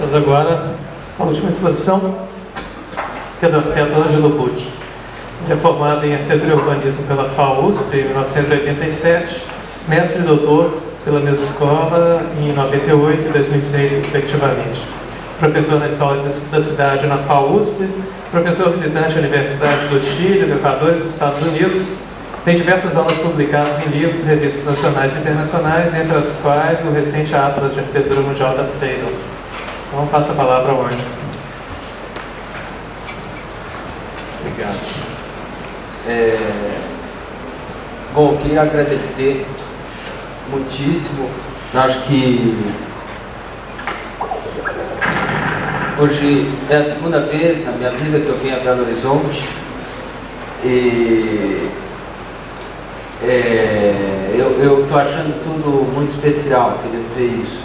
Passamos agora à última exposição, que é do arquiteto Ângelo Butti. Ele é formado em Arquitetura e Urbanismo pela FAUSP em 1987, mestre e doutor pela mesma escola em 98 e 2006, respectivamente. Professor na Escola da Cidade na FAUSP, professor visitante da Universidade do Chile, do Equador e dos Estados Unidos. Tem diversas obras publicadas em livros e revistas nacionais e internacionais, dentre as quais o recente Atlas de Arquitetura Mundial da Freedom. Então, passo a palavra ao Ângelo. Obrigado. Bom, eu queria agradecer muitíssimo. Eu acho que hoje é a segunda vez na minha vida que eu vim a Belo Horizonte e eu estou achando tudo muito especial, queria dizer isso,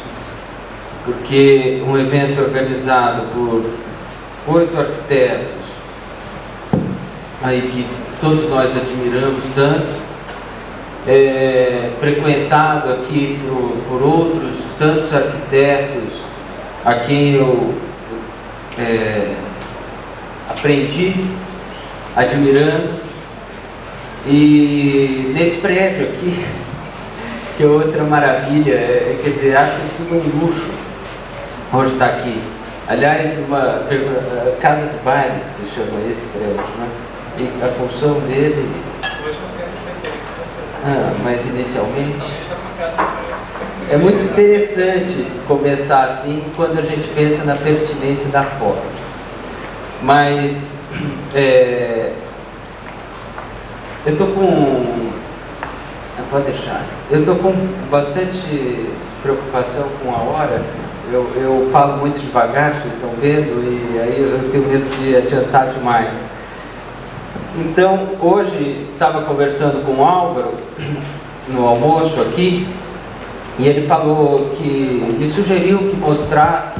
porque um evento organizado por 8 arquitetos aí que todos nós admiramos tanto, frequentado aqui por outros tantos arquitetos a quem eu aprendi admirando, e nesse prédio aqui, que é outra maravilha, quer dizer, acho tudo um luxo hoje estar aqui. Aliás, uma casa de baile, que se chama esse prédio, né? E a função dele... mas inicialmente... É muito interessante começar assim quando a gente pensa na pertinência da forma. Mas eu estou com... Pode deixar. Eu estou com bastante preocupação com a hora. Eu falo muito devagar, vocês estão vendo, e aí eu tenho medo de adiantar demais. Então, hoje estava conversando com o Álvaro no almoço aqui, e ele falou que me sugeriu que mostrasse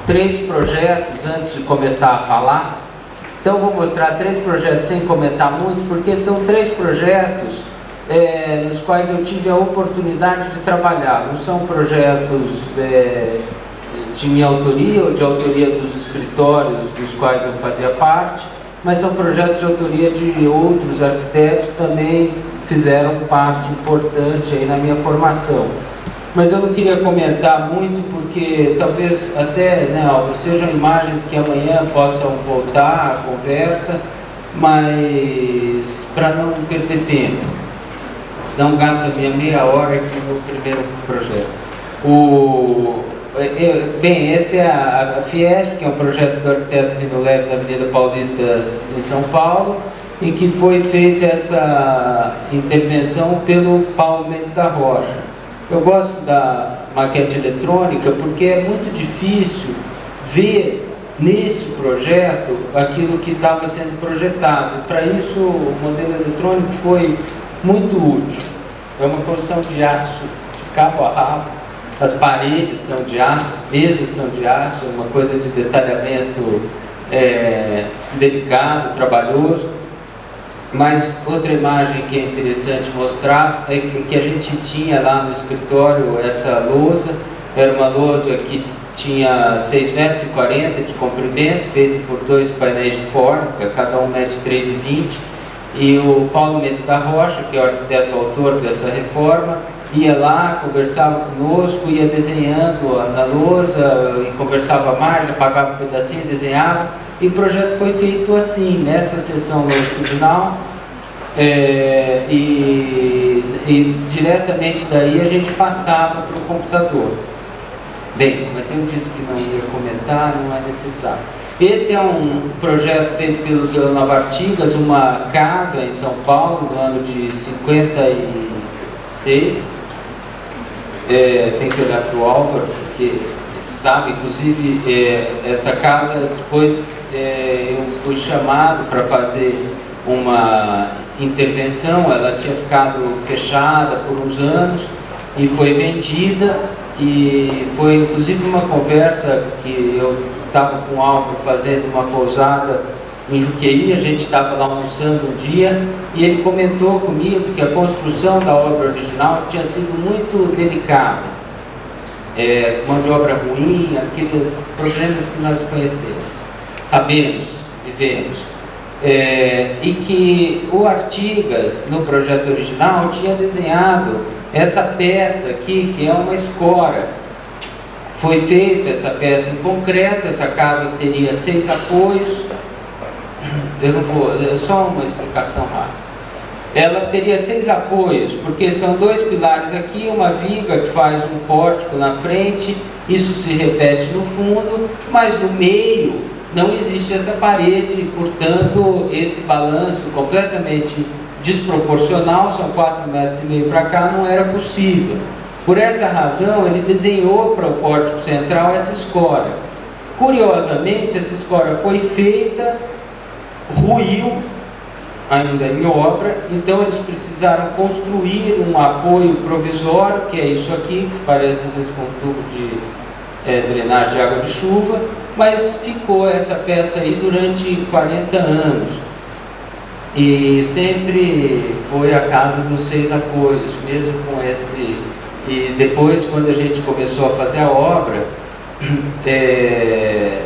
3 projetos antes de começar a falar. Então, vou mostrar 3 projetos sem comentar muito, porque são 3 projetos nos quais eu tive a oportunidade de trabalhar. Não são projetos de minha autoria ou de autoria dos escritórios dos quais eu fazia parte, mas são projetos de autoria de outros arquitetos que também fizeram parte importante aí na minha formação. Mas eu não queria comentar muito porque talvez até, sejam imagens que amanhã possam voltar à conversa, mas para não perder tempo, senão gasto a minha meia hora aqui no primeiro projeto. Bem, esse é a Fiesp, que é um projeto do arquiteto Rino Leve na Avenida Paulista, em São Paulo, em que foi feita essa intervenção pelo Paulo Mendes da Rocha. Eu gosto da maquete eletrônica porque é muito difícil ver nesse projeto aquilo que estava sendo projetado. Para isso, o modelo eletrônico foi muito útil. É uma construção de aço, de cabo a rabo. As paredes são de aço, mesas são de aço, uma coisa de detalhamento delicado, trabalhoso. Mas outra imagem que é interessante mostrar é que a gente tinha lá no escritório essa lousa. Era uma lousa que tinha 6,40 metros de comprimento, feita por 2 painéis de fórmica, cada um mede 3,20 m. E o Paulo Mendes da Rocha, que é o arquiteto autor dessa reforma, ia lá, conversava conosco, ia desenhando na lousa, e conversava mais, apagava um pedacinho, desenhava, e o projeto foi feito assim, nessa sessão longitudinal, e diretamente daí a gente passava para o computador. Bem, mas eu disse que não ia comentar, não é necessário. Esse é um projeto feito pelo Leonardo Artigas, uma casa em São Paulo, no ano de 56. Tem que olhar para o Álvaro, porque sabe, inclusive, essa casa, depois eu fui chamado para fazer uma intervenção. Ela tinha ficado fechada por uns anos e foi vendida, e foi inclusive uma conversa que eu estava com o Álvaro fazendo uma pousada em Juqueí. A gente estava lá almoçando um dia e ele comentou comigo que a construção da obra original tinha sido muito delicada. mão de obra ruim, aqueles problemas que nós conhecemos, sabemos, vivemos. E que o Artigas, no projeto original, tinha desenhado essa peça aqui, que é uma escora. Foi feita essa peça em concreto, essa casa teria 6 apoios. Só uma explicação rápida. Ela teria 6 apoios, porque são 2 pilares aqui, uma viga que faz um pórtico na frente, isso se repete no fundo, mas no meio não existe essa parede, portanto, esse balanço completamente desproporcional, são 4,5 metros para cá, não era possível. Por essa razão, ele desenhou para o pórtico central essa escora. Curiosamente, essa escora foi feita, ruiu, ainda em obra, então eles precisaram construir um apoio provisório, que é isso aqui, que parece às vezes com um tubo de drenagem de água de chuva, mas ficou essa peça aí durante 40 anos. E sempre foi a casa dos 6 apoios, mesmo com esse... E depois, quando a gente começou a fazer a obra,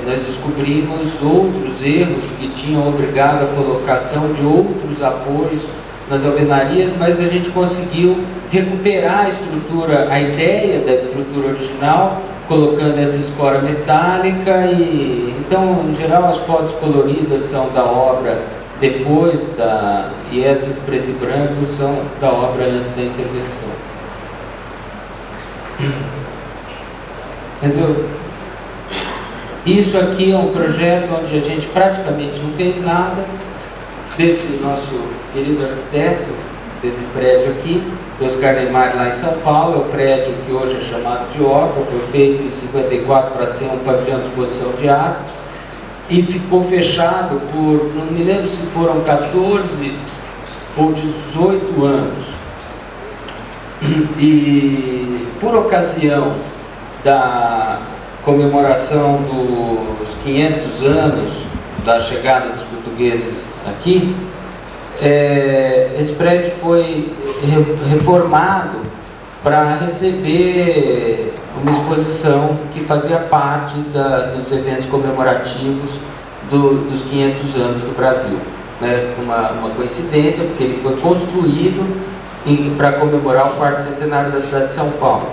nós descobrimos outros erros que tinham obrigado a colocação de outros apoios nas alvenarias, mas a gente conseguiu recuperar a estrutura, a ideia da estrutura original, colocando essa escora metálica. E então, em geral, as fotos coloridas são da obra depois e essas preto e branco são da obra antes da intervenção. Mas isso aqui é um projeto onde a gente praticamente não fez nada. Desse nosso querido arquiteto, desse prédio aqui, Oscar Neymar, lá em São Paulo, é o prédio que hoje é chamado de Obra, foi feito em 54 para ser um pavilhão de exposição de artes, e ficou fechado por, não me lembro se foram 14 ou 18 anos. E por ocasião da comemoração dos 500 anos da chegada dos portugueses aqui, esse prédio foi reformado para receber uma exposição que fazia parte dos eventos comemorativos dos 500 anos do Brasil. Né? Uma coincidência, porque ele foi construído para comemorar o 4º centenário da cidade de São Paulo.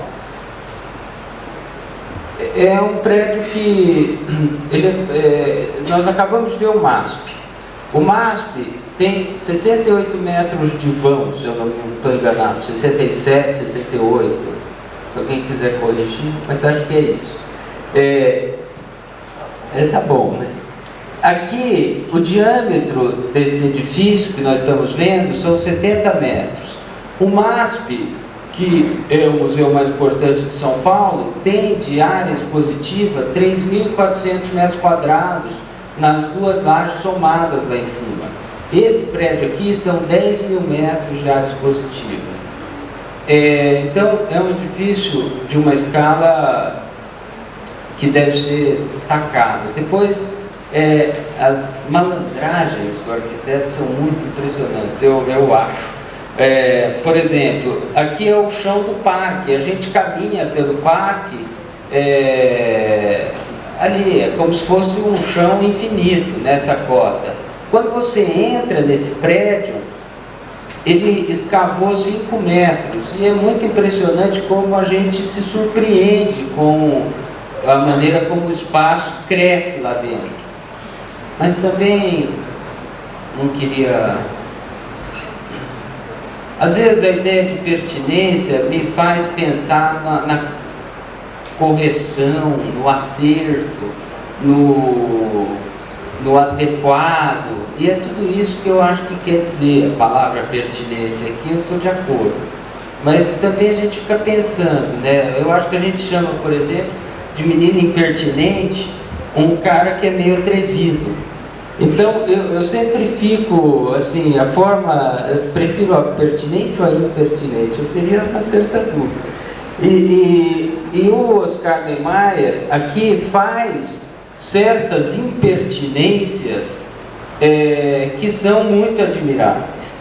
É um prédio que nós acabamos de ver o MASP. O MASP tem 68 metros de vão, se eu não estou enganado, 67, 68, se alguém quiser corrigir, mas acho que é isso. Tá bom, né? Aqui, o diâmetro desse edifício que nós estamos vendo são 70 metros. O MASP, que é o museu mais importante de São Paulo, tem de área expositiva 3.400 metros quadrados nas 2 lajes somadas lá em cima. Esse prédio aqui são 10 mil metros de área expositiva. Então, é um edifício de uma escala que deve ser destacada. Depois, as malandragens do arquiteto são muito impressionantes, eu acho. Por exemplo, aqui é o chão do parque, a gente caminha pelo parque, ali é como se fosse um chão infinito nessa cota. Quando você entra nesse prédio, ele escavou 5 metros, e é muito impressionante como a gente se surpreende com a maneira como o espaço cresce lá dentro. Mas também não queria... Às vezes a ideia de pertinência me faz pensar na correção, no acerto, no adequado, e é tudo isso que eu acho que quer dizer a palavra pertinência aqui. Eu estou de acordo, mas também a gente fica pensando, né? Eu acho que a gente chama, por exemplo, de menino impertinente um cara que é meio atrevido. Então, eu sempre fico, assim, eu prefiro a pertinente ou a impertinente? Eu teria uma certa dúvida. E o Oscar Niemeyer aqui faz certas impertinências que são muito admiráveis.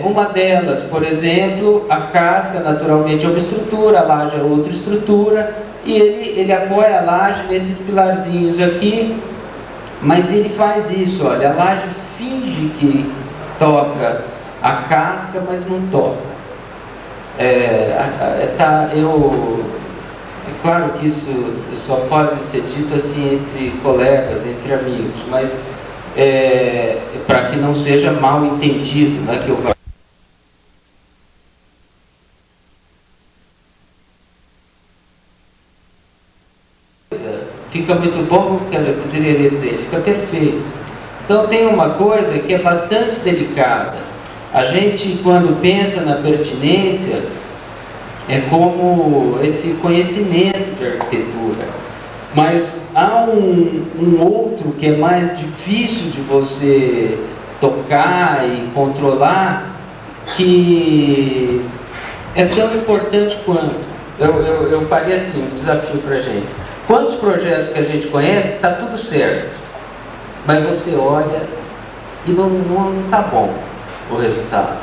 Uma delas, por exemplo, a casca naturalmente é uma estrutura, a laje é outra estrutura, e ele apoia a laje nesses pilarzinhos aqui, mas ele faz isso, olha, a laje finge que toca a casca, mas não toca. É claro que isso só pode ser dito assim entre colegas, entre amigos, mas para que não seja mal entendido, né, que eu fica muito bom, porque eu poderia dizer, fica perfeito. Então tem uma coisa que é bastante delicada. A gente, quando pensa na pertinência, é como esse conhecimento de arquitetura. Mas há um outro que é mais difícil de você tocar e controlar, que é tão importante quanto. Eu faria assim, um desafio para a gente. Quantos projetos que a gente conhece que está tudo certo, mas você olha e não está bom o resultado.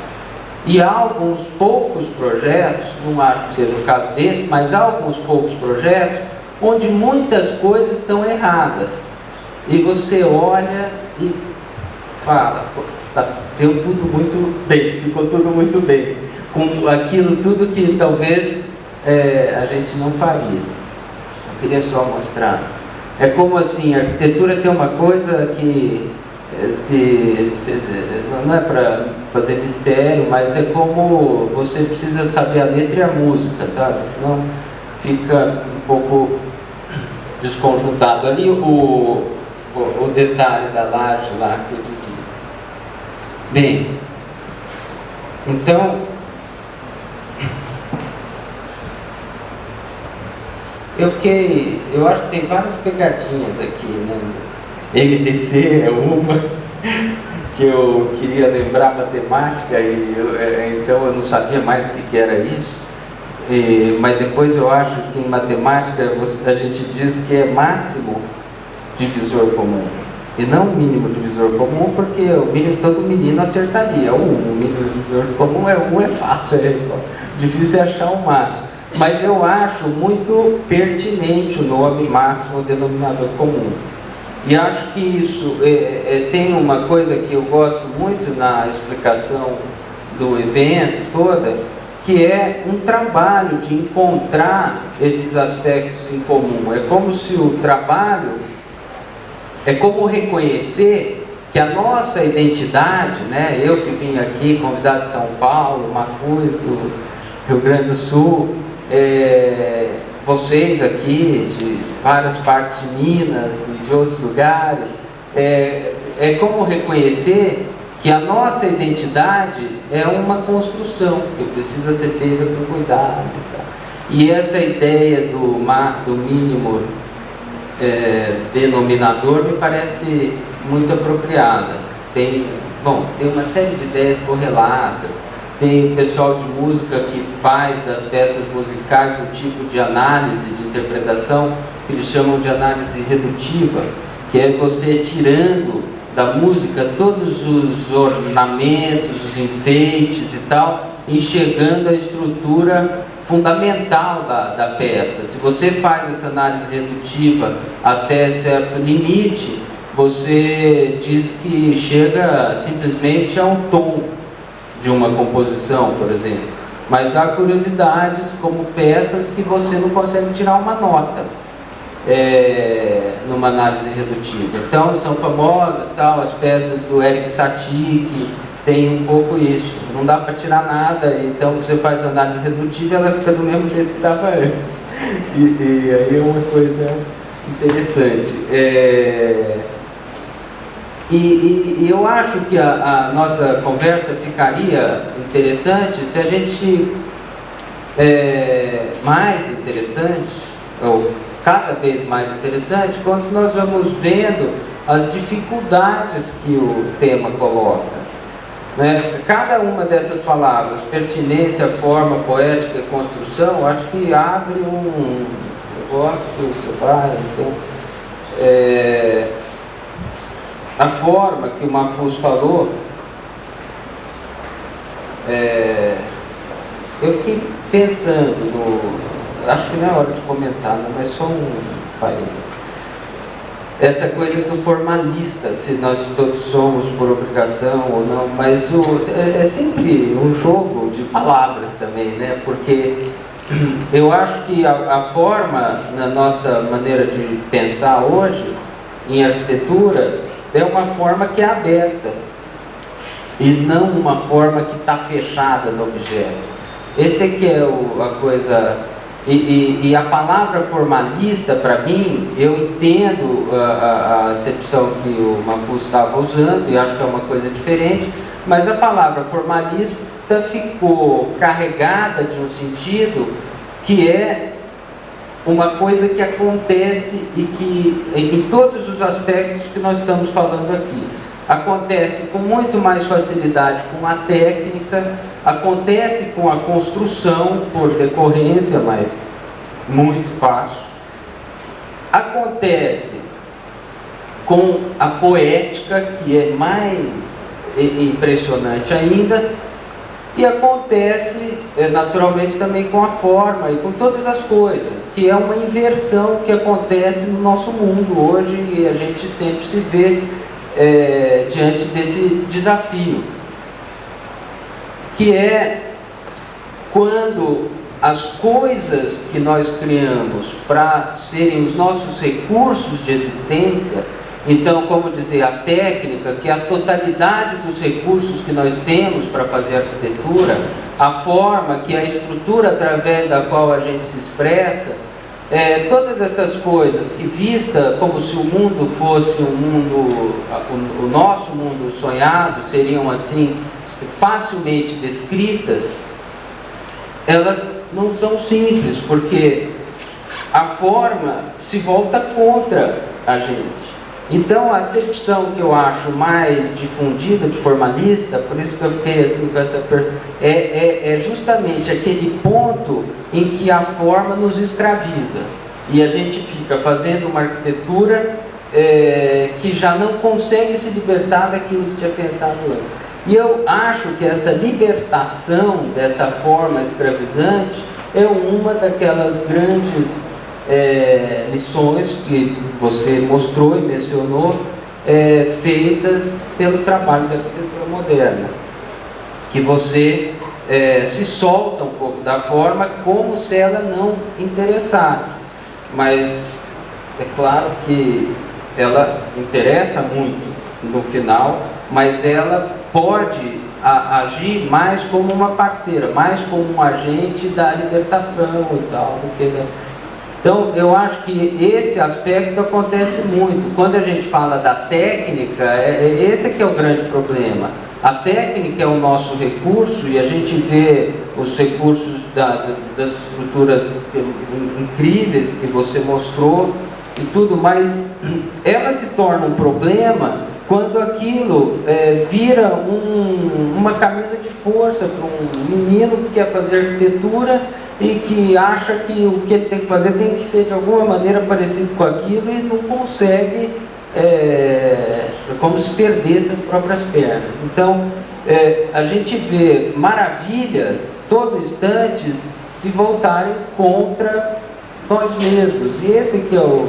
E há alguns poucos projetos, não acho que seja o caso desse, mas há alguns poucos projetos onde muitas coisas estão erradas. E você olha e fala, deu tudo muito bem, ficou tudo muito bem. Com aquilo tudo que talvez a gente não faria. Eu queria só mostrar. É como assim, a arquitetura tem uma coisa que não é para fazer mistério, mas é como você precisa saber a letra e a música, sabe? Senão fica um pouco desconjuntado. Ali o detalhe da laje lá que eu dizia. Bem, então eu acho que tem várias pegadinhas aqui, né? MDC é uma que eu queria lembrar matemática então eu não sabia mais o que era isso, mas depois eu acho que em matemática a gente diz que é máximo divisor comum e não mínimo divisor comum, porque o mínimo todo menino acertaria, o mínimo divisor comum é fácil, difícil é achar o máximo, mas eu acho muito pertinente o nome máximo denominador comum. E acho que isso tem uma coisa que eu gosto muito na explicação do evento toda, que é um trabalho de encontrar esses aspectos em comum. É como se o trabalho, é como reconhecer que a nossa identidade, né, eu que vim aqui, convidado de São Paulo, Mafuz do Rio Grande do Sul, vocês aqui de várias partes de Minas e de outros lugares, é como reconhecer que a nossa identidade é uma construção que precisa ser feita com cuidado. E essa ideia do mínimo denominador me parece muito apropriada. Tem uma série de ideias correlatas. Tem o pessoal de música que faz das peças musicais um tipo de análise, de interpretação, que eles chamam de análise redutiva, que é você tirando da música todos os ornamentos, os enfeites e tal, enxergando a estrutura fundamental da peça. Se você faz essa análise redutiva até certo limite, você diz que chega simplesmente a um tom de uma composição, por exemplo. Mas há curiosidades como peças que você não consegue tirar uma nota numa análise redutiva. Então são famosas as peças do Erik Satie, que tem um pouco isso, não dá para tirar nada, então você faz análise redutiva e ela fica do mesmo jeito que estava antes. E aí é uma coisa interessante. E eu acho que a nossa conversa ficaria interessante se a gente, mais interessante, ou cada vez mais interessante, quando nós vamos vendo as dificuldades que o tema coloca. Né? Cada uma dessas palavras, pertinência, forma, poética e construção, acho que abre eu gosto do trabalho, então, a forma que o Mafuz falou Eu fiquei pensando acho que não é hora de comentar, não, mas só um parênteses. Essa coisa do formalista, se nós todos somos por obrigação ou não, mas é sempre um jogo de palavras também, né? Porque eu acho que a forma, na nossa maneira de pensar hoje, em arquitetura, é uma forma que é aberta e não uma forma que está fechada no objeto. Esse é que é a coisa. E a palavra formalista, para mim, eu entendo a acepção que o Mafuz estava usando, e acho que é uma coisa diferente, mas a palavra formalista ficou carregada de um sentido que é uma coisa que acontece e que, em todos os aspectos que nós estamos falando aqui, acontece com muito mais facilidade com a técnica, acontece com a construção por decorrência, mas muito fácil, acontece com a poética, que é mais impressionante ainda, e acontece naturalmente também com a forma e com todas as coisas, que é uma inversão que acontece no nosso mundo hoje, e a gente sempre se vê diante desse desafio, que é quando as coisas que nós criamos para serem os nossos recursos de existência, então, como dizer, a técnica, que é a totalidade dos recursos que nós temos para fazer arquitetura, a forma, que é a estrutura através da qual a gente se expressa, todas essas coisas que, vista como se o mundo fosse um mundo, o nosso mundo sonhado, seriam assim facilmente descritas, elas não são simples, porque a forma se volta contra a gente. Então, a acepção que eu acho mais difundida de formalista, por isso que eu fiquei assim com essa pergunta, é justamente aquele ponto em que a forma nos escraviza. E a gente fica fazendo uma arquitetura que já não consegue se libertar daquilo que tinha pensado antes. E eu acho que essa libertação dessa forma escravizante é uma daquelas grandes lições que você mostrou e mencionou, feitas pelo trabalho da arquitetura moderna, que você se solta um pouco da forma como se ela não interessasse, mas é claro que ela interessa muito no final, mas ela pode agir mais como uma parceira, mais como um agente da libertação e tal, do que Então, eu acho que esse aspecto acontece muito. Quando a gente fala da técnica, esse que é o grande problema. A técnica é o nosso recurso, e a gente vê os recursos das estruturas incríveis que você mostrou e tudo, mas ela se torna um problema quando aquilo vira uma camisa de força para um menino que quer fazer arquitetura e que acha que o que ele tem que fazer tem que ser de alguma maneira parecido com aquilo e não consegue, como se perdesse as próprias pernas. Então, a gente vê maravilhas, todo instante, se voltarem contra nós mesmos. E esse que é o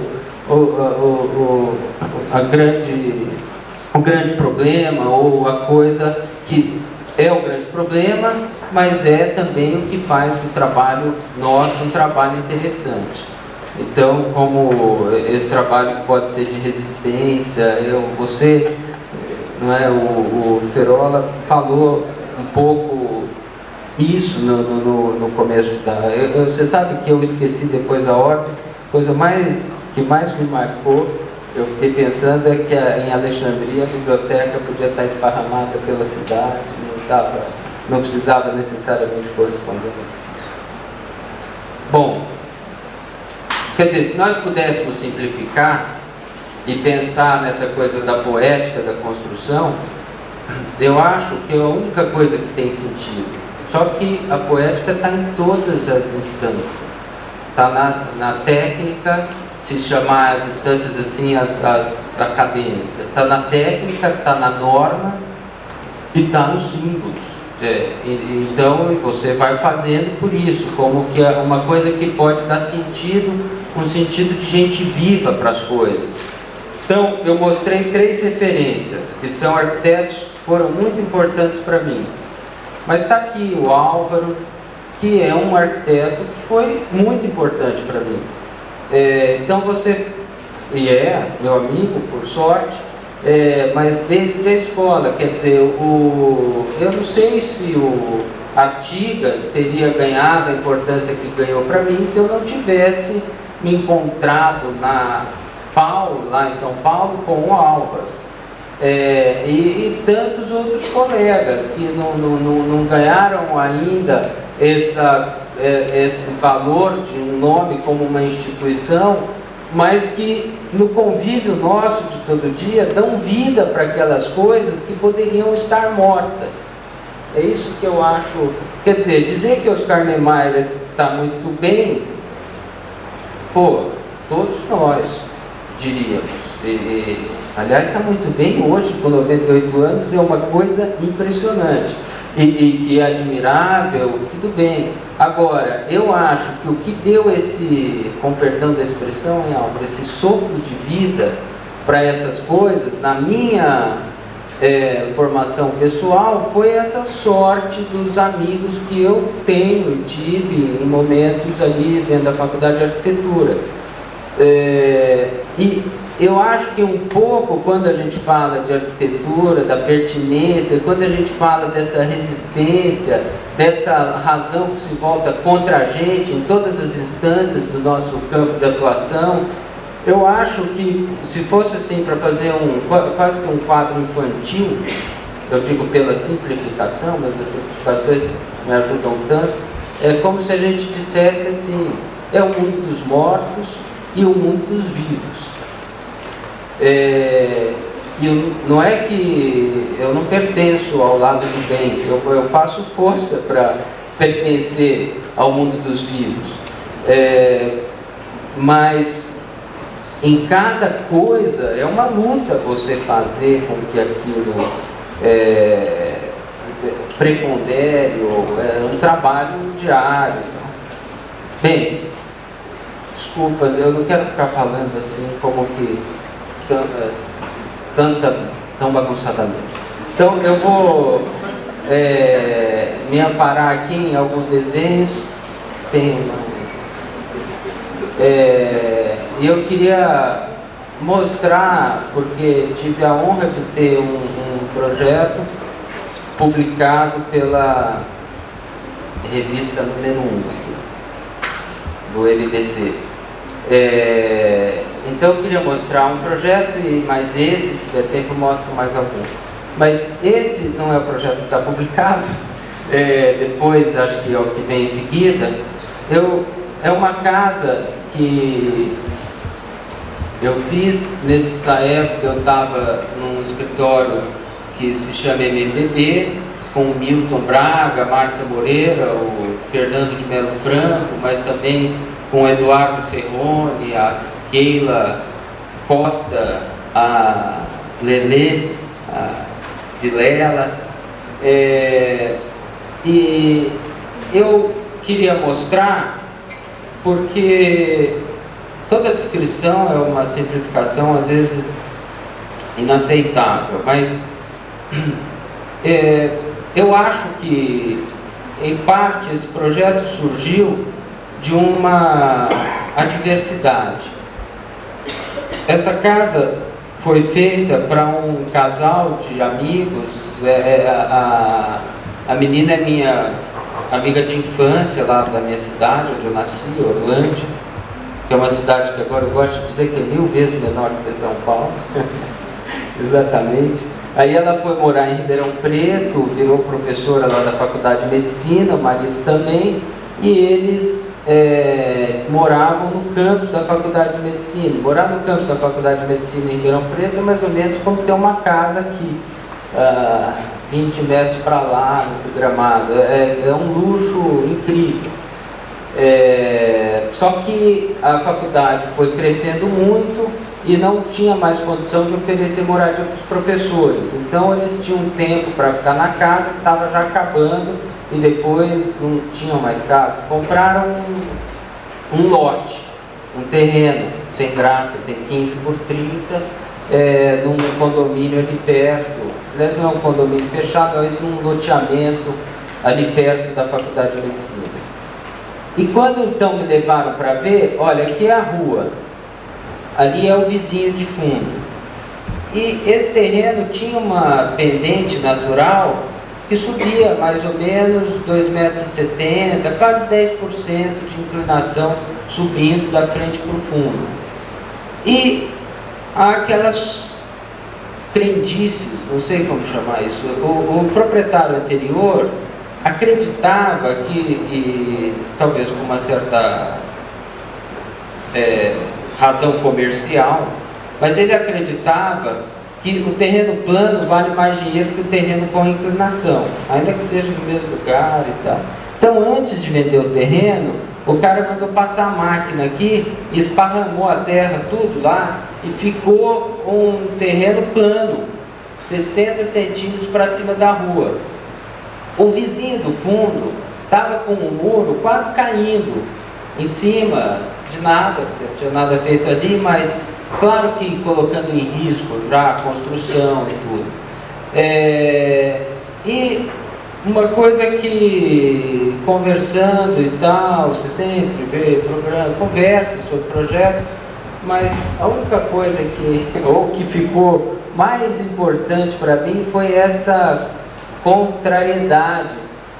grande problema, ou a coisa que é o grande problema, mas é também o que faz do trabalho nosso um trabalho interessante. Então, como esse trabalho pode ser de resistência, você, não é, o Ferola falou um pouco isso no começo você sabe que eu esqueci depois a ordem, coisa que mais me marcou, eu fiquei pensando que em Alexandria a biblioteca podia estar esparramada pela cidade, não precisava necessariamente corresponder. Bom, quer dizer, se nós pudéssemos simplificar e pensar nessa coisa da poética da construção, eu acho que é a única coisa que tem sentido. Só que a poética está em todas as instâncias. Está na técnica, se chamar as instâncias assim, as acadêmicas. Está na técnica, está na norma e está nos símbolos. Então você vai fazendo por isso, como que é uma coisa que pode dar sentido, um sentido de gente viva para as coisas. Então eu mostrei 3 referências, que são arquitetos que foram muito importantes para mim. Mas está aqui o Álvaro, que é um arquiteto que foi muito importante para mim. Então você, e é meu amigo, por sorte, mas desde a escola, quer dizer, eu não sei se o Artigas teria ganhado a importância que ganhou para mim se eu não tivesse me encontrado na FAO, lá em São Paulo, com o Álvaro. E tantos outros colegas que não ganharam ainda esse valor de um nome como uma instituição, mas que no convívio nosso de todo dia dão vida para aquelas coisas que poderiam estar mortas. É isso que eu acho. Quer dizer que Oscar Niemeyer está muito bem, todos nós diríamos. Aliás, está muito bem hoje, com 98 anos, é uma coisa impressionante. E que é admirável, tudo bem. Agora, eu acho que o que deu esse, com perdão da expressão, Álvaro, esse sopro de vida para essas coisas, na minha formação pessoal, foi essa sorte dos amigos que eu tenho e tive em momentos ali dentro da Faculdade de Arquitetura. E eu acho que um pouco, quando a gente fala de arquitetura, da pertinência, quando a gente fala dessa resistência, dessa razão que se volta contra a gente em todas as instâncias do nosso campo de atuação, eu acho que, se fosse assim para fazer quase que um quadro infantil, eu digo pela simplificação, mas as simplificações me ajudam tanto, é como se a gente dissesse assim: é o mundo dos mortos e o mundo dos vivos. Não é que eu não pertenço ao lado do bem, eu faço força para pertencer ao mundo dos vivos, mas em cada coisa é uma luta você fazer com que aquilo prepondere, é um trabalho diário. Bem, desculpa, eu não quero ficar falando assim como que tão bagunçadamente. Então eu vou me amparar aqui em alguns desenhos. E eu queria mostrar, porque tive a honra de ter um projeto publicado pela revista número 1 do LDC. Então eu queria mostrar um projeto, mas esse, se der tempo, eu mostro mais algum. Mas esse não é o projeto que está publicado, depois acho que é o que vem em seguida. É uma casa que eu fiz nessa época. Eu estava num escritório que se chama MPB, com o Milton Braga, a Marta Moreira, o Fernando de Melo Franco, mas também com o Eduardo Ferroni, a Keila Costa, a Lelê, a Vilela. E eu queria mostrar, porque toda descrição é uma simplificação, às vezes inaceitável, mas eu acho que, em parte, esse projeto surgiu de uma adversidade. Essa casa foi feita para um casal de amigos. A menina é minha amiga de infância, lá da minha cidade, onde eu nasci, Orlândia, que é uma cidade que agora eu gosto de dizer que é 1000 vezes menor que São Paulo. Exatamente. Aí ela foi morar em Ribeirão Preto, virou professora lá da Faculdade de Medicina, o marido também, e eles moravam no campus da Faculdade de Medicina. Morar no campus da Faculdade de Medicina em Ribeirão Preto é mais ou menos como ter uma casa aqui, 20 metros para lá, nesse gramado. É um luxo incrível. Só que a faculdade foi crescendo muito e não tinha mais condição de oferecer moradia para os professores. Então eles tinham tempo para ficar na casa, que estava já acabando, e depois não tinham mais casa. Compraram um lote, um terreno, sem graça, tem 15 por 30, num condomínio ali perto. Aliás, não é um condomínio fechado, mas num loteamento ali perto da Faculdade de Medicina. E quando então me levaram para ver, olha, aqui é a rua, ali é o vizinho de fundo. E esse terreno tinha uma pendente natural que subia mais ou menos 2,70 metros, quase 10% de inclinação subindo da frente para o fundo. E há aquelas crendices, não sei como chamar isso, o proprietário anterior acreditava que, e talvez com uma certa razão comercial, mas ele acreditava que o terreno plano vale mais dinheiro que o terreno com inclinação, ainda que seja no mesmo lugar e tal. Então, antes de vender o terreno, o cara mandou passar a máquina aqui, esparramou a terra tudo lá e ficou um terreno plano, 60 centímetros para cima da rua. O vizinho do fundo estava com o muro quase caindo em cima de nada, porque não tinha nada feito ali, mas claro que colocando em risco já a construção e tudo. E uma coisa que, conversando e tal, você sempre vê programa, conversa sobre o projeto, mas a única coisa que ficou mais importante para mim foi essa contrariedade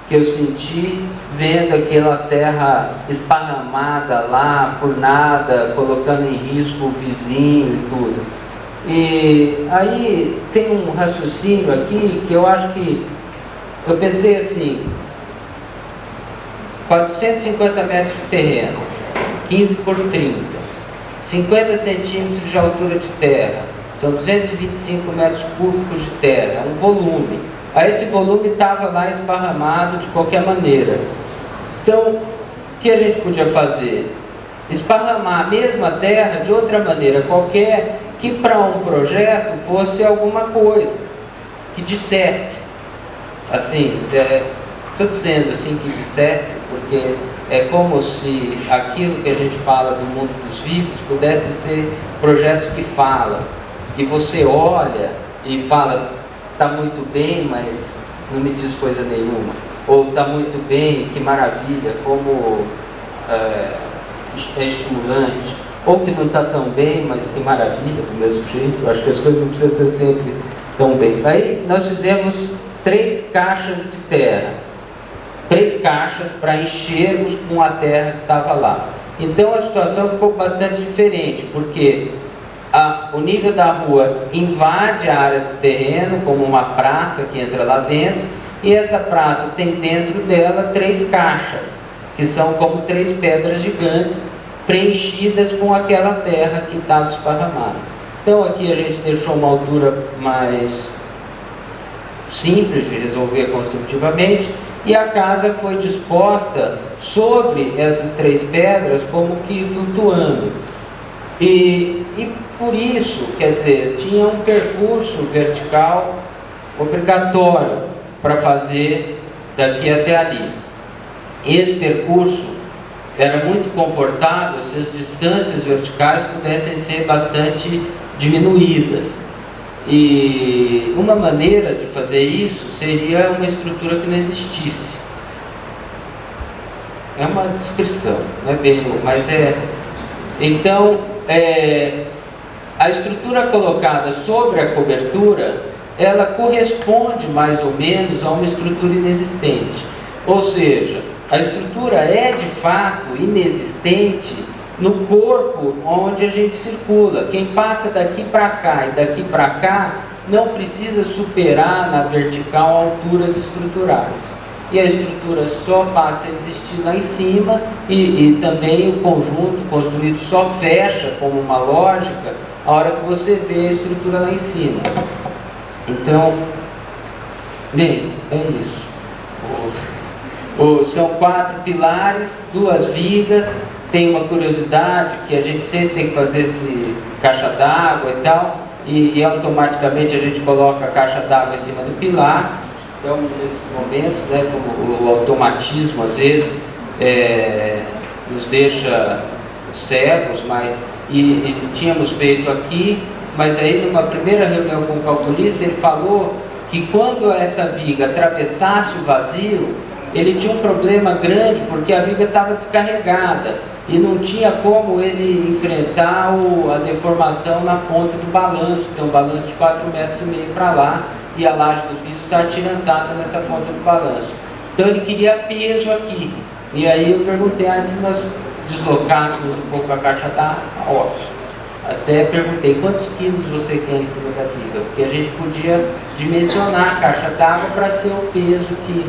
que eu senti vendo aquela terra esparramada lá por nada, colocando em risco o vizinho e tudo. E aí tem um raciocínio aqui que eu acho que eu pensei assim: 450 metros de terreno, 15 por 30, 50 centímetros de altura de terra, são 225 metros cúbicos de terra, um volume. Aí esse volume estava lá esparramado de qualquer maneira. Então, o que a gente podia fazer? Esparramar a mesma terra de outra maneira qualquer, que para um projeto fosse alguma coisa, que dissesse, assim, estou dizendo assim que dissesse, porque é como se aquilo que a gente fala do mundo dos vivos pudesse ser projetos que falam, que você olha e fala: está muito bem, mas não me diz coisa nenhuma. Ou está muito bem, que maravilha, como é estimulante. Ou que não está tão bem, mas que maravilha, do mesmo jeito. Eu acho que as coisas não precisam ser sempre tão bem. Aí nós fizemos 3 caixas de terra. 3 caixas para enchermos com a terra que estava lá. Então a situação ficou bastante diferente, porque o nível da rua invade a área do terreno, como uma praça que entra lá dentro, e essa praça tem dentro dela 3 caixas, que são como 3 pedras gigantes, preenchidas com aquela terra que estava esparramada. Então aqui a gente deixou uma altura mais simples de resolver construtivamente, e a casa foi disposta sobre essas 3 pedras, como que flutuando. E por isso, quer dizer, tinha um percurso vertical obrigatório para fazer daqui até ali. Esse percurso era muito confortável se as distâncias verticais pudessem ser bastante diminuídas. E uma maneira de fazer isso seria uma estrutura que não existisse. É uma descrição, não é bem, mas é. Então, a estrutura colocada sobre a cobertura, ela corresponde mais ou menos a uma estrutura inexistente. Ou seja, a estrutura é de fato inexistente no corpo onde a gente circula. Quem passa daqui para cá e daqui para cá não precisa superar na vertical alturas estruturais. E a estrutura só passa a existir lá em cima, e também o conjunto construído só fecha como uma lógica a hora que você vê a estrutura lá em cima. Então, bem, é isso. São 4 pilares, 2 vigas, tem uma curiosidade que a gente sempre tem que fazer esse caixa d'água e tal, e automaticamente a gente coloca a caixa d'água em cima do pilar. Então, nesses momentos, né, como o automatismo às vezes nos deixa cegos, mas e tínhamos feito aqui, mas aí numa primeira reunião com o calculista ele falou que quando essa viga atravessasse o vazio, ele tinha um problema grande porque a viga estava descarregada e não tinha como ele enfrentar a deformação na ponta do balanço, tem um balanço de 4,5 metros para lá e a laje do piso está atirantada nessa ponta do balanço. Então ele queria peso aqui. E aí eu perguntei, se nós deslocássemos um pouco a caixa d'água, ótimo. Até perguntei, quantos quilos você quer em cima da viga? Porque a gente podia dimensionar a caixa d'água para ser o peso que...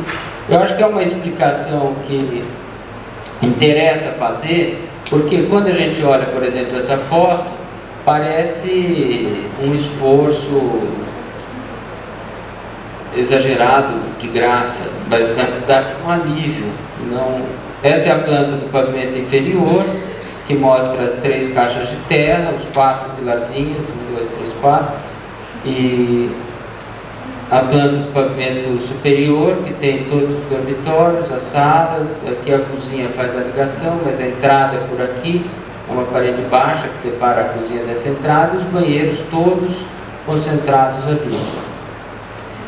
Eu acho que é uma explicação que interessa fazer, porque quando a gente olha, por exemplo, essa foto, parece um esforço exagerado de graça, mas na verdade é um alívio. Não... Essa é a planta do pavimento inferior, que mostra as 3 caixas de terra, os 4 pilarzinhos, 1, 2, 3, 4, e a planta do pavimento superior, que tem todos os dormitórios, as salas, aqui a cozinha faz a ligação, mas a entrada é por aqui, é uma parede baixa que separa a cozinha dessa entrada, e os banheiros todos concentrados ali.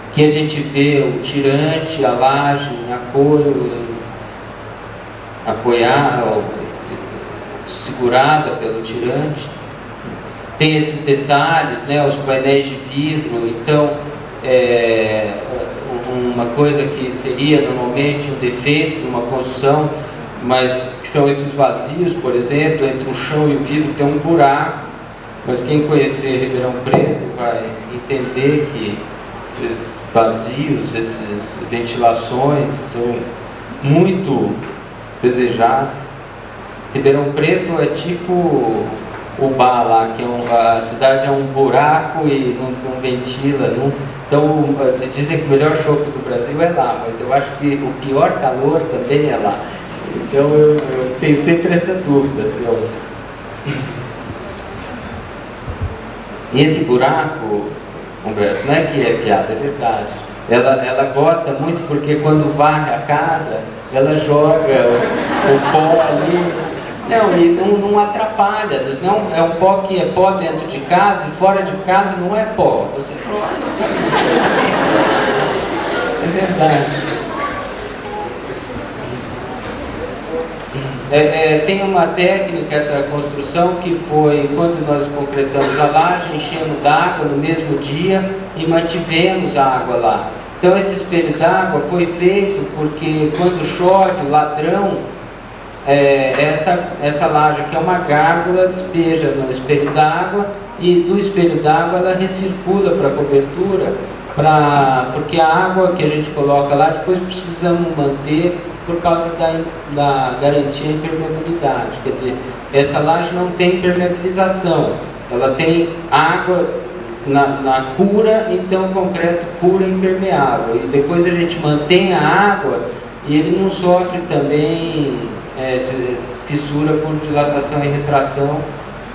Aqui a gente vê o tirante, a laje em apoio, segurada pelo tirante. Tem esses detalhes, né, os painéis de vidro. Então, uma coisa que seria normalmente um defeito de uma construção, mas que são esses vazios, por exemplo, entre o chão e o vidro tem um buraco, mas quem conhecer Ribeirão Preto vai entender que esses vazios, essas ventilações são muito desejados. Ribeirão Preto é tipo o bar lá, que a cidade é um buraco e não ventila. Então, dizem que o melhor chopp do Brasil é lá, mas eu acho que o pior calor também é lá. Então, eu tenho sempre essa dúvida. E esse buraco, Humberto, não é que é piada, é verdade. Ela gosta muito porque quando varre a casa, ela joga o pó ali. Não, e não atrapalha. Não, é um pó que é pó dentro de casa e fora de casa não é pó. Você é verdade. Tem uma técnica, essa construção, que foi quando nós concretamos a laje, enchemos d'água no mesmo dia e mantivemos a água lá. Então esse espelho d'água foi feito porque quando chove, o ladrão, essa laje aqui é uma gárgula, despeja no espelho d'água e do espelho d'água ela recircula para a cobertura, porque a água que a gente coloca lá depois precisamos manter por causa da garantia de impermeabilidade. Quer dizer, essa laje não tem impermeabilização, ela tem água na cura, então o concreto cura impermeável. E depois a gente mantém a água e ele não sofre também de fissura por dilatação e retração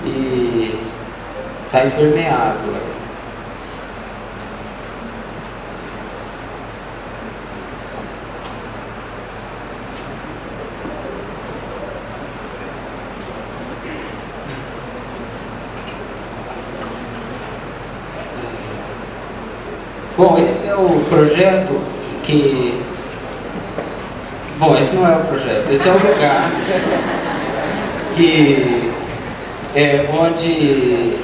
e está impermeável. Bom, esse é o projeto que... Bom, esse não é o projeto, esse é o lugar que onde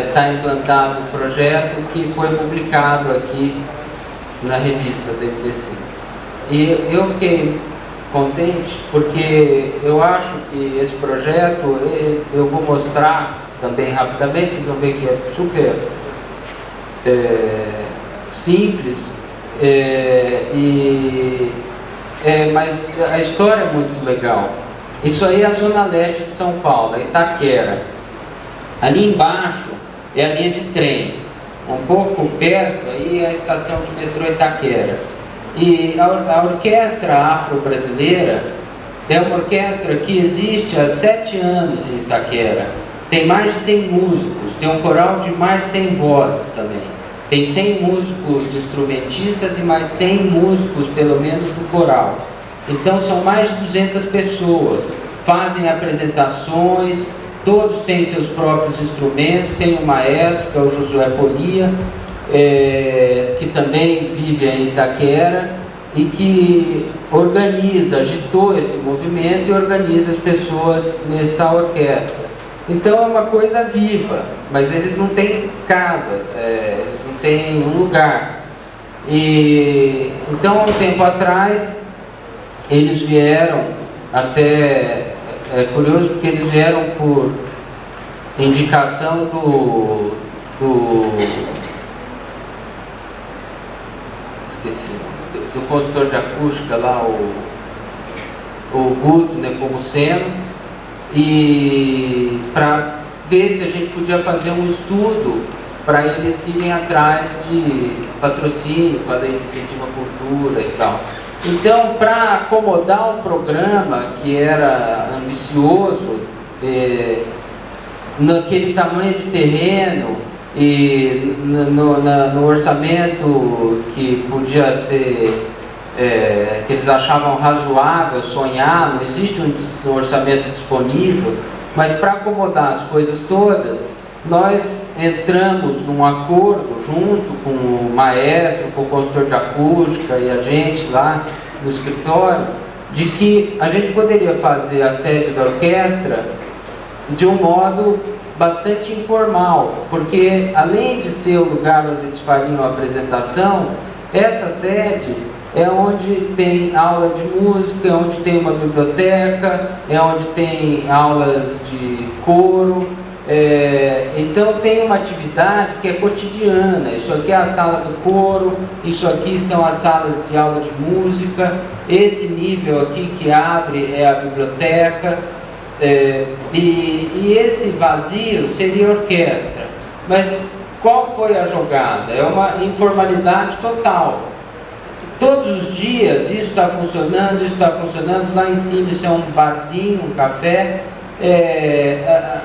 está implantado o projeto que foi publicado aqui na revista da IPC. E eu fiquei contente porque eu acho que esse projeto, eu vou mostrar também rapidamente, vocês vão ver que é super simples, mas a história é muito legal. Isso aí é a zona leste de São Paulo, Itaquera. Ali embaixo é a linha de trem, um pouco perto aí é a estação de metrô Itaquera. E a orquestra afro-brasileira É uma orquestra que existe há 7 anos em Itaquera. Tem mais de 100 músicos, tem um coral de mais de 100 vozes também. Tem 100 músicos instrumentistas e mais 100 músicos, pelo menos, no coral. Então são mais de 200 pessoas, fazem apresentações, todos têm seus próprios instrumentos, tem um maestro, que é o Josué Polia, que também vive em Itaquera, e que agitou esse movimento e organiza as pessoas nessa orquestra. Então é uma coisa viva, mas eles não têm casa, eles não têm um lugar. E então, há um tempo atrás, eles vieram até... É curioso porque eles vieram por indicação do consultor de acústica lá, o Guto Nepomuceno, e para ver se a gente podia fazer um estudo para eles irem atrás de patrocínio, para a lei de incentivo à cultura e tal. Então, para acomodar um programa que era ambicioso, naquele tamanho de terreno e no orçamento que podia ser, que eles achavam razoável sonhar, não existe um orçamento disponível, mas para acomodar as coisas todas, nós entramos num acordo junto com o maestro, com o consultor de acústica e a gente lá no escritório, de que a gente poderia fazer a sede da orquestra de um modo bastante informal, porque além de ser o lugar onde eles fariam a apresentação, essa sede é onde tem aula de música, é onde tem uma biblioteca, é onde tem aulas de coro. Então tem uma atividade que é cotidiana. Isso aqui é a sala do coro, isso aqui são as salas de aula de música, esse nível aqui que abre é a biblioteca, e esse vazio seria orquestra. Mas qual foi a jogada? É uma informalidade total. Todos os dias isso está funcionando, lá em cima isso é um barzinho, um café.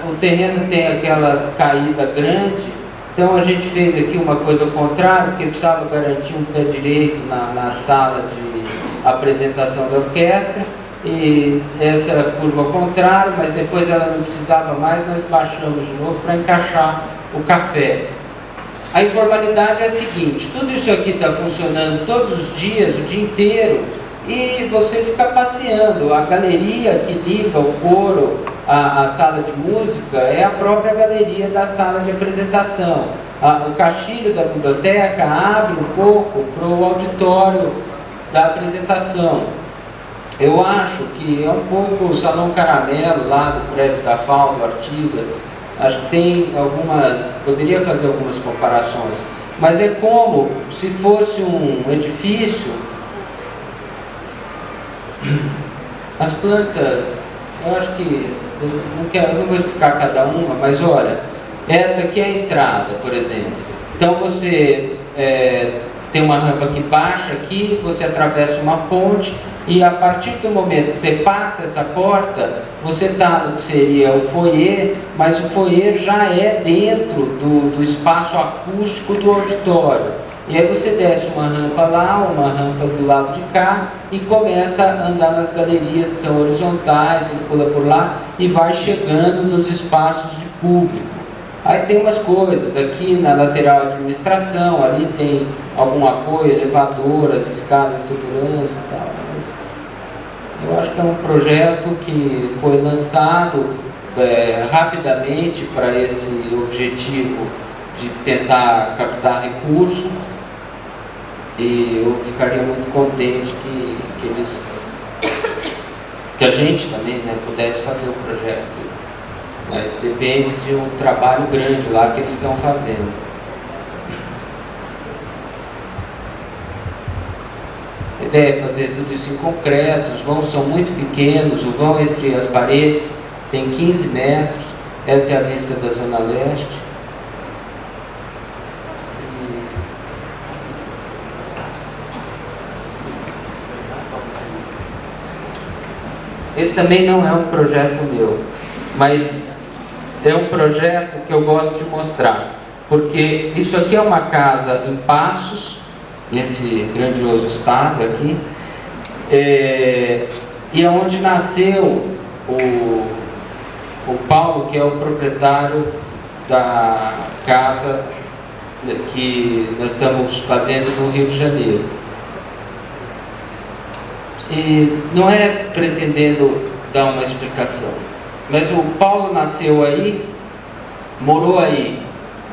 O terreno tem aquela caída grande, então a gente fez aqui uma coisa ao contrário, porque precisava garantir um pé direito na sala de apresentação da orquestra, e essa era a curva ao contrário, mas depois ela não precisava mais, nós baixamos de novo para encaixar o café. A informalidade é a seguinte: tudo isso aqui está funcionando todos os dias, o dia inteiro, e você fica passeando. A galeria que liga o coro à sala de música é a própria galeria da sala de apresentação. O caixilho da biblioteca abre um pouco para o auditório da apresentação. Eu acho que é um pouco o Salão Caramelo lá do prédio da FAO, do Artigas. Acho que tem poderia fazer algumas comparações, mas é como se fosse um edifício. As plantas, eu acho que, eu não vou explicar cada uma, mas olha, essa aqui é a entrada, por exemplo. Então você tem uma rampa que baixa aqui, você atravessa uma ponte, e a partir do momento que você passa essa porta, você está no que seria o foyer, mas o foyer já é dentro do espaço acústico do auditório. E aí você desce uma rampa lá, uma rampa do lado de cá, e começa a andar nas galerias que são horizontais, circula por lá e vai chegando nos espaços de público. Aí tem umas coisas, aqui na lateral de administração, ali tem algum apoio, elevadoras, escadas de segurança e tal. Mas eu acho que é um projeto que foi lançado rapidamente para esse objetivo de tentar captar recurso, e eu ficaria muito contente que a gente também, né, pudesse fazer o projeto. Mas depende de um trabalho grande lá que eles estão fazendo. A ideia é fazer tudo isso em concreto. Os vãos são muito pequenos, o vão entre as paredes tem 15 metros, essa é a vista da Zona Leste. esse também não é um projeto meu, mas é um projeto que eu gosto de mostrar, porque isso aqui é uma casa em Passos, nesse grandioso estado aqui, e é onde nasceu o Paulo, que é o proprietário da casa que nós estamos fazendo no Rio de Janeiro. E não é pretendendo dar uma explicação, mas o Paulo nasceu aí, morou aí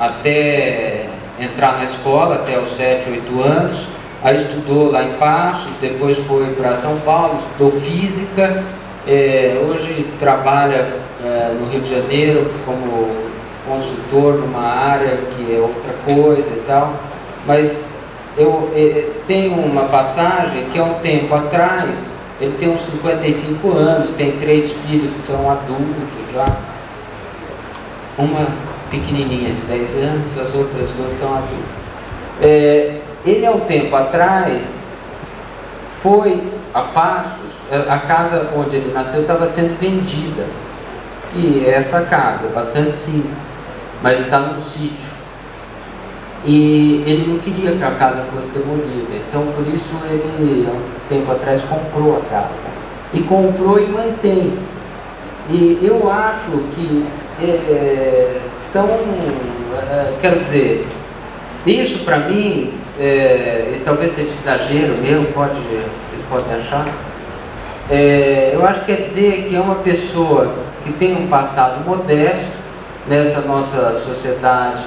até entrar na escola, até os 7, 8 anos, aí estudou lá em Passos, depois foi para São Paulo, estudou física, hoje trabalha no Rio de Janeiro como consultor numa área que é outra coisa e tal, mas eu tenho uma passagem que há um tempo atrás, ele tem uns 55 anos, tem 3 filhos que são adultos já, uma pequenininha de 10 anos, as outras 2 são adultas. Ele há um tempo atrás foi a Passos, a casa onde ele nasceu estava sendo vendida, e essa casa, bastante simples, mas está num sítio, e ele não queria que a casa fosse demolida, então por isso ele, há um tempo atrás, comprou a casa, e comprou e mantém. E eu acho que quero dizer, isso para mim, e talvez seja exagero meu, vocês podem achar, eu acho que quer dizer que é uma pessoa que tem um passado modesto nessa nossa sociedade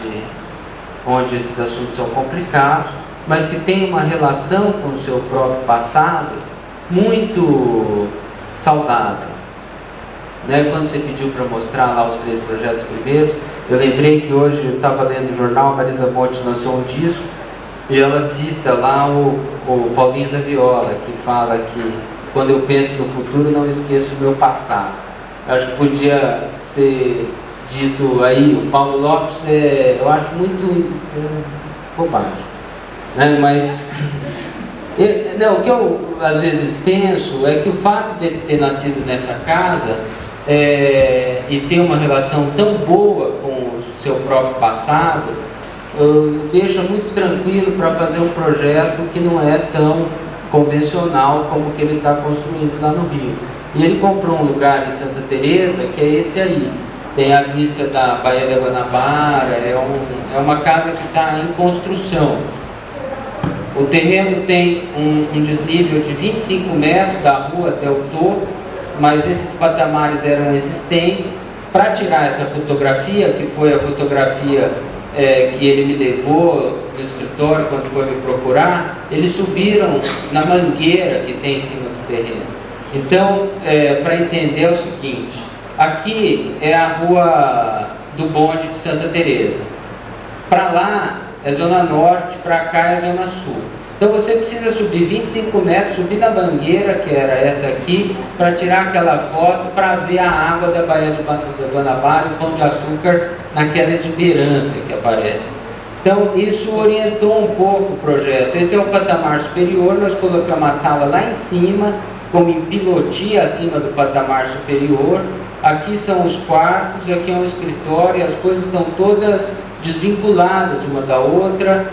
onde esses assuntos são complicados, mas que tem uma relação com o seu próprio passado muito saudável. Quando você pediu para mostrar lá os 3 projetos primeiros, eu lembrei que hoje eu estava lendo o jornal, a Marisa Monte lançou um disco, e ela cita lá o Paulinho da Viola, que fala que quando eu penso no futuro não esqueço o meu passado. Eu acho que podia ser dito aí, o Paulo Lopes, eu acho muito bobagem, mas o que eu às vezes penso é que o fato dele ter nascido nessa casa e ter uma relação tão boa com o seu próprio passado, deixa muito tranquilo para fazer um projeto que não é tão convencional como o que ele está construindo lá no Rio. E ele comprou um lugar em Santa Teresa, que é esse aí, tem a vista da Baía da Guanabara, é uma casa que está em construção. O terreno tem um desnível de 25 metros da rua até o topo, mas esses patamares eram existentes. Para tirar essa fotografia, que foi a fotografia que ele me levou no escritório quando foi me procurar, eles subiram na mangueira que tem em cima do terreno. Então, para entender é o seguinte, aqui é a rua do bonde de Santa Teresa. Para lá é zona norte, para cá é zona sul. Então você precisa subir 25 metros, subir na mangueira, que era essa aqui, para tirar aquela foto, para ver a água da Baía de Guanabara e o Pão de Açúcar naquela exuberância que aparece. Então isso orientou um pouco o projeto. Esse é o patamar superior, nós colocamos a sala lá em cima, como em pilotia acima do patamar superior. Aqui são os quartos, aqui é um escritório, as coisas estão todas desvinculadas uma da outra,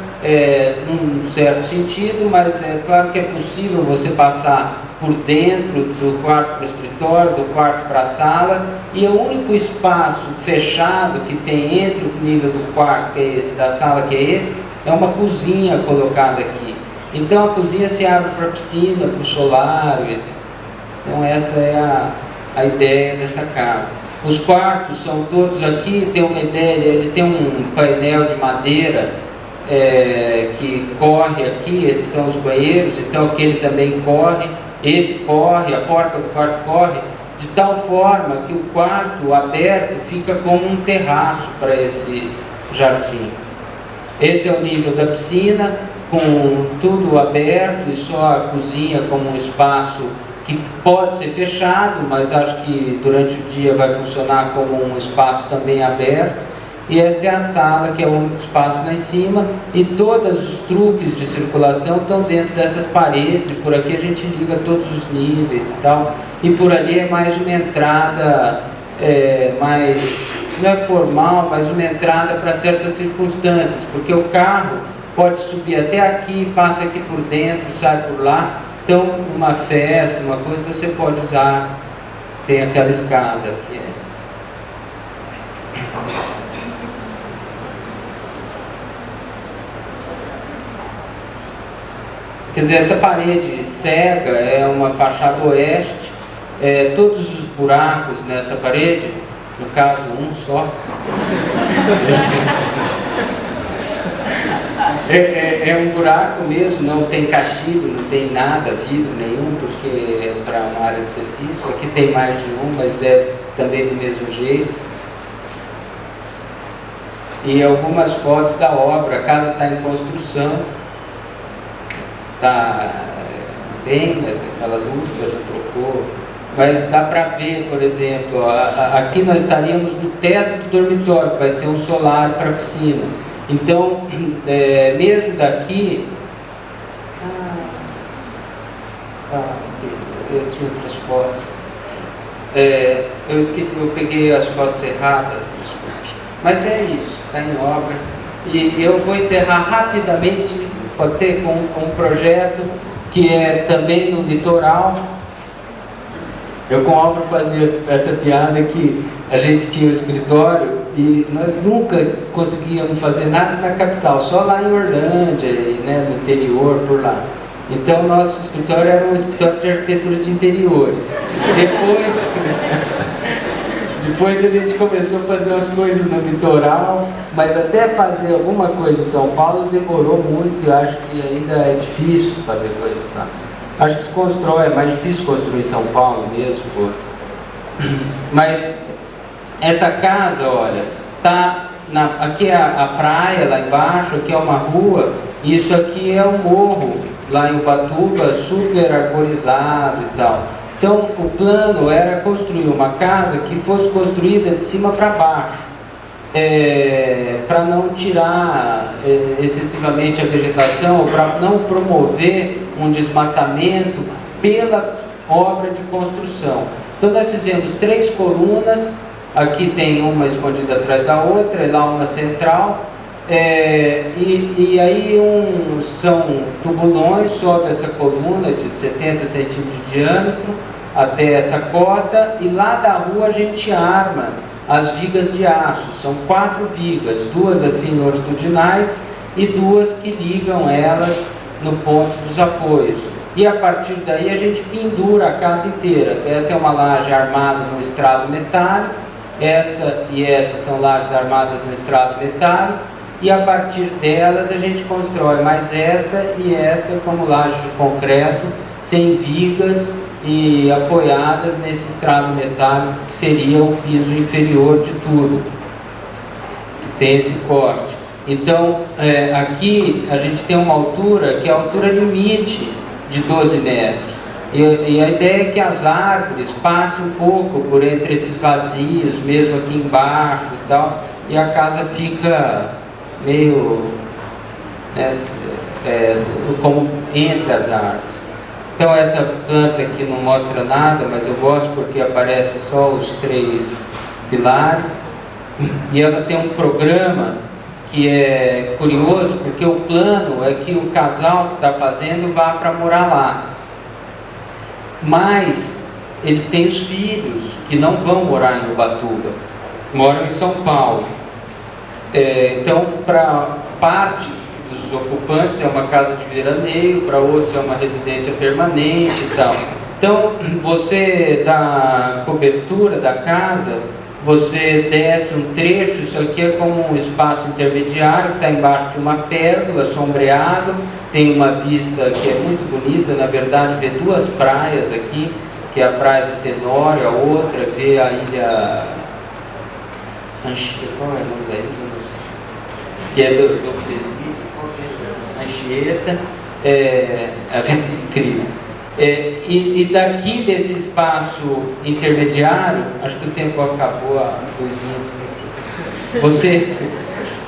num certo sentido, mas é claro que é possível você passar por dentro do quarto para o escritório, do quarto para a sala, e o único espaço fechado que tem entre o nível do quarto, que é esse, da sala, que é esse, é uma cozinha colocada aqui. Então a cozinha se abre para a piscina, para o solário. Então essa é a ideia dessa casa. Os quartos são todos aqui, tem uma ideia, ele tem um painel de madeira que corre aqui, esses são os banheiros, então aquele também corre, esse corre, a porta do quarto corre, de tal forma que o quarto aberto fica como um terraço para esse jardim. Esse é o nível da piscina, com tudo aberto e só a cozinha como um espaço que pode ser fechado, mas acho que durante o dia vai funcionar como um espaço também aberto. E essa é a sala, que é o único espaço lá em cima, e todos os truques de circulação estão dentro dessas paredes, e por aqui a gente liga todos os níveis e tal. e por ali é mais uma entrada mais, não é formal, mas uma entrada para certas circunstâncias, porque o carro pode subir até aqui, passa aqui por dentro, sai por lá. Então, numa festa, uma coisa, você pode usar, tem aquela escada que é. Quer dizer, essa parede cega é uma fachada oeste, todos os buracos nessa parede, no caso um só, é um buraco mesmo, não tem cachido, não tem nada, vidro nenhum, porque é para uma área de serviço. Aqui tem mais de um, mas é também do mesmo jeito. E algumas fotos da obra, a casa está em construção, está bem, mas aquela luz já trocou. Mas dá para ver, por exemplo, aqui nós estaríamos no teto do dormitório, que vai ser um solar para a piscina. Então, mesmo daqui, eu tinha outras fotos, eu esqueci, eu peguei as fotos erradas, desculpe, mas é isso, está em obra, e eu vou encerrar rapidamente, pode ser, com um projeto que é também no litoral. Eu com a obra fazia essa piada que a gente tinha um escritório e nós nunca conseguíamos fazer nada na capital, só lá em Orlândia, né, no interior, por lá. Então, nosso escritório era um escritório de arquitetura de interiores. Depois a gente começou a fazer umas coisas no litoral, mas até fazer alguma coisa em São Paulo demorou muito, e acho que ainda é difícil fazer coisa lá. Acho que se constrói, é mais difícil construir em São Paulo mesmo. Pô. Mas essa casa, olha, tá aqui é a praia lá embaixo, aqui é uma rua, e isso aqui é um morro lá em Ubatuba, super arborizado e tal. Então o plano era construir uma casa que fosse construída de cima para baixo, para não tirar excessivamente a vegetação, para não promover um desmatamento pela obra de construção. Então nós fizemos 3 colunas, aqui tem uma escondida atrás da outra, e lá uma central, e aí são tubulões sobre essa coluna de 70 centímetros de diâmetro até essa cota, e lá da rua a gente arma as vigas de aço. São 4 vigas, 2 assim longitudinais e 2 que ligam elas no ponto dos apoios. E a partir daí a gente pendura a casa inteira. Essa é uma laje armada no estrado metálico, essa e essa são lajes armadas no estrado metálico, e a partir delas a gente constrói mais essa e essa como laje de concreto, sem vigas e apoiadas nesse estrado metálico que seria o piso inferior de tudo, que tem esse corte. Então, aqui a gente tem uma altura que é a altura limite de 12 metros. E a ideia é que as árvores passem um pouco por entre esses vazios, mesmo aqui embaixo e tal, e a casa fica meio como entre as árvores. Então essa planta aqui não mostra nada, mas eu gosto porque aparece só os 3 pilares, e ela tem um programa que é curioso, porque o plano é que o casal que está fazendo vá para morar lá. Mas eles têm os filhos que não vão morar em Ubatuba, moram em São Paulo. Então, para parte dos ocupantes é uma casa de veraneio, para outros é uma residência permanente e tal. Então, você dá cobertura da casa, você desce um trecho, isso aqui é como um espaço intermediário, que está embaixo de uma pérgola, sombreado, tem uma vista que é muito bonita, na verdade vê 2 praias aqui, que é a praia do Tenório, a outra vê a ilha Anchieta, qual é o nome da ilha? Que é do Anchieta, é incrível. E daqui desse espaço intermediário, acho que o tempo acabou há 2 minutos, você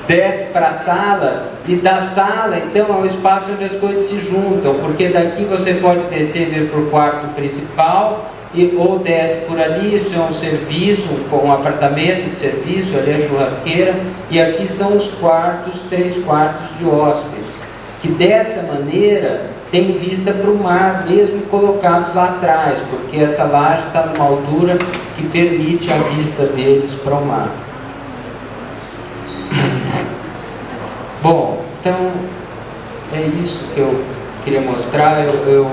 desce para a sala, e da sala então é um espaço onde as coisas se juntam, porque daqui você pode descer e vir para o quarto principal, ou desce por ali. Isso é um serviço, um apartamento de serviço, ali a churrasqueira, e aqui são os quartos, 3 quartos de hóspedes, que dessa maneira tem vista para o mar, mesmo colocados lá atrás, porque essa laje está numa altura que permite a vista deles para o mar. Bom, então é isso que eu queria mostrar. Eu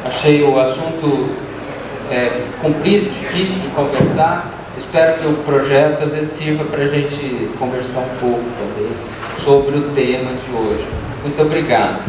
achei o assunto comprido, difícil de conversar. Espero que o projeto às vezes sirva para a gente conversar um pouco também sobre o tema de hoje. Muito obrigado.